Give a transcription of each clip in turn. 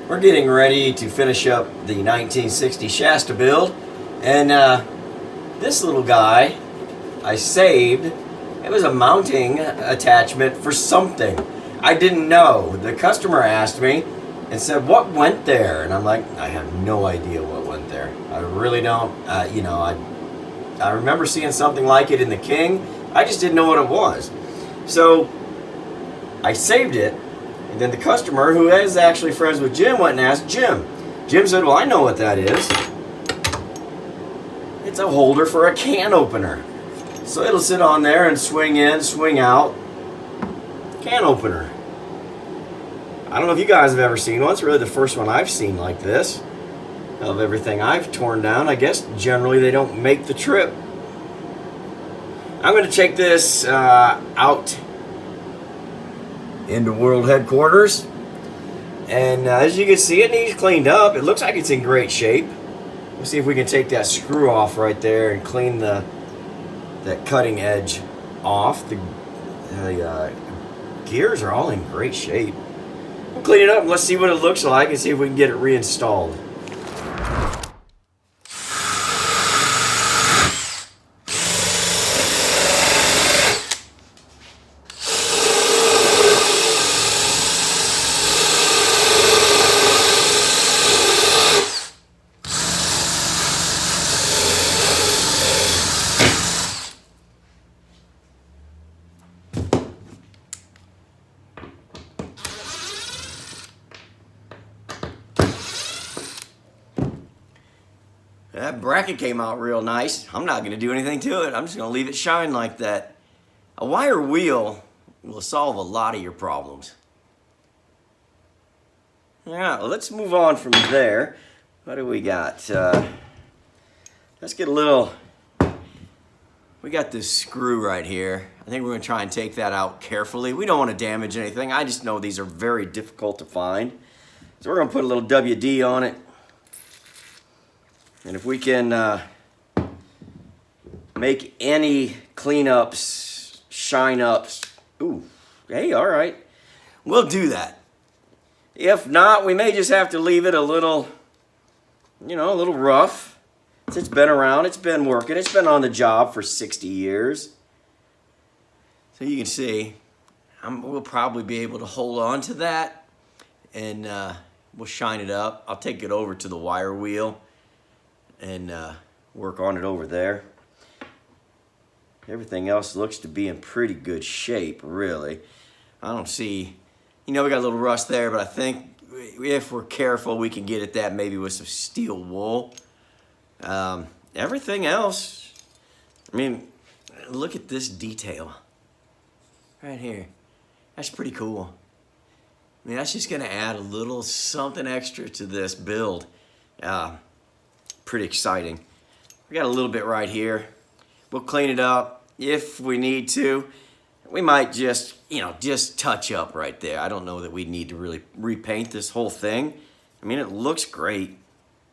We're getting ready to finish up the 1960 Shasta build, and this little guy I saved. It was a mounting attachment for something. I didn't know. The customer asked me and said, "What went there?" And I'm like, I have no idea what went there. I really don't. I remember seeing something like it in the King. I just didn't know what it was. So I saved it. And then the customer, who is actually friends with Jim, went and asked Jim. Jim said, "Well, I know what that is. It's a holder for a can opener. So it'll sit on there and swing in, swing out. Can opener." I don't know if you guys have ever seen one. It's really the first one I've seen like this. Of everything I've torn down, I guess generally they don't make the trip. I'm going to take this out into world headquarters, and as you can see, it needs cleaned up. It looks like it's in great shape. We'll see if we can take that screw off right there and clean that cutting edge off. The gears are all in great shape. We'll clean it up and let's see what it looks like and see if we can get it reinstalled. That bracket came out real nice. I'm not going to do anything to it. I'm just going to leave it shine like that. A wire wheel will solve a lot of your problems. Yeah, well, let's move on from there. What do we got? Let's get a little... We got this screw right here. I think we're going to try and take that out carefully. We don't want to damage anything. I just know these are very difficult to find. So we're going to put a little WD on it. And if we can make any cleanups, shine-ups, ooh, hey, all right, we'll do that. If not, we may just have to leave it a little, a little rough. It's been around, it's been working, it's been on the job for 60 years. So you can see, we'll probably be able to hold on to that, and we'll shine it up. I'll take it over to the wire wheel and work on it over there. Everything else looks to be in pretty good shape, really. I don't see, we got a little rust there, but I think if we're careful, we can get at that maybe with some steel wool. Everything else, look at this detail right here. That's pretty cool. That's just gonna add a little something extra to this build. Pretty exciting. We got a little bit right here. We'll clean it up if we need to. We might just, just touch up right there. I don't know that we need to really repaint this whole thing. It looks great.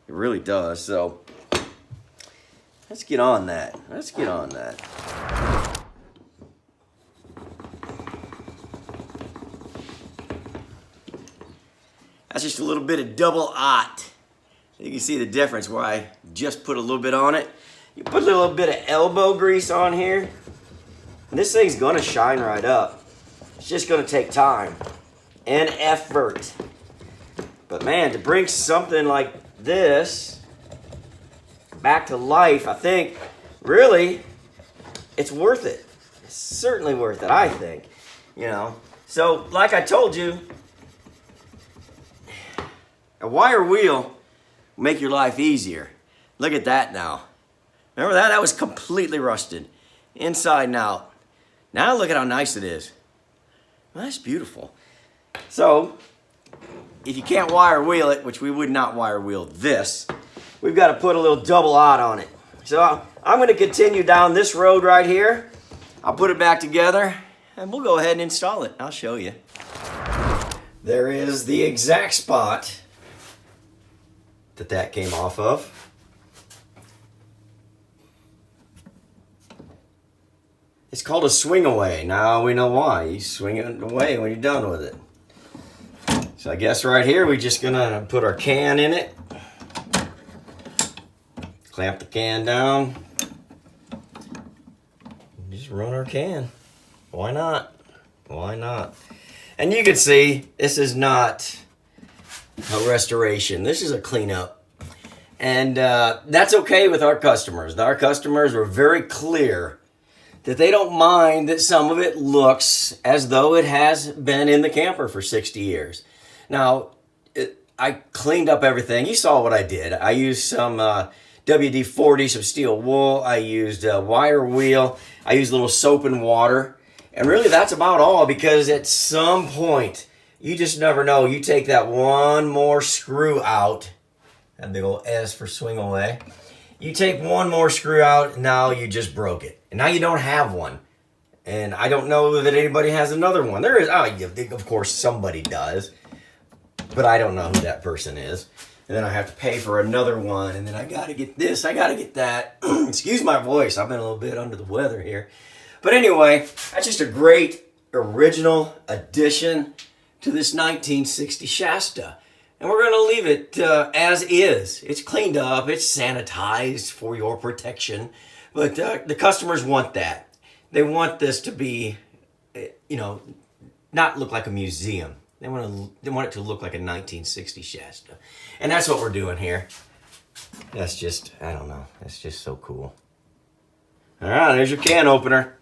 It really does. So let's get on that. Let's get on that. That's just a little bit of double aught. You can see the difference where I just put a little bit on it. You put a little bit of elbow grease on here, and this thing's gonna shine right up. It's just gonna take time and effort. But man, to bring something like this back to life, I think, really, it's worth it. It's certainly worth it, I think. So like I told you, a wire wheel make your life easier. Look at that now. Remember that? That was completely rusted. Inside and out. Now look at how nice it is. Well, that's beautiful. So, if you can't wire wheel it, which we would not wire wheel this, we've got to put a little double aught on it. So, I'm going to continue down this road right here. I'll put it back together, and we'll go ahead and install it. I'll show you. There is the exact spot that came off of. It's called a swing away. Now we know why. You swing it away when you're done with it. So I guess right here we're just gonna put our can in it. Clamp the can down. Just run our can. Why not? Why not? And you can see this is not a restoration. This is a cleanup. And that's okay with our customers. Our customers were very clear that they don't mind that some of it looks as though it has been in the camper for 60 years. Now, I cleaned up everything. You saw what I did. I used some WD-40, some steel wool. I used a wire wheel. I used a little soap and water. And really that's about all, because at some point, you just never know. You take that one more screw out. That big old S for swing away. You take one more screw out, and now you just broke it. And now you don't have one. And I don't know that anybody has another one. There is, of course somebody does. But I don't know who that person is. And then I have to pay for another one. And then I got to get this, I got to get that. Excuse my voice. I've been a little bit under the weather here. But anyway, that's just a great original addition to this 1960 Shasta. And we're going to leave it as is. It's cleaned up. It's sanitized for your protection. But the customers want that. They want this to be, not look like a museum. They want it to look like a 1960 Shasta. And that's what we're doing here. That's just, I don't know. That's just so cool. All right, there's your can opener.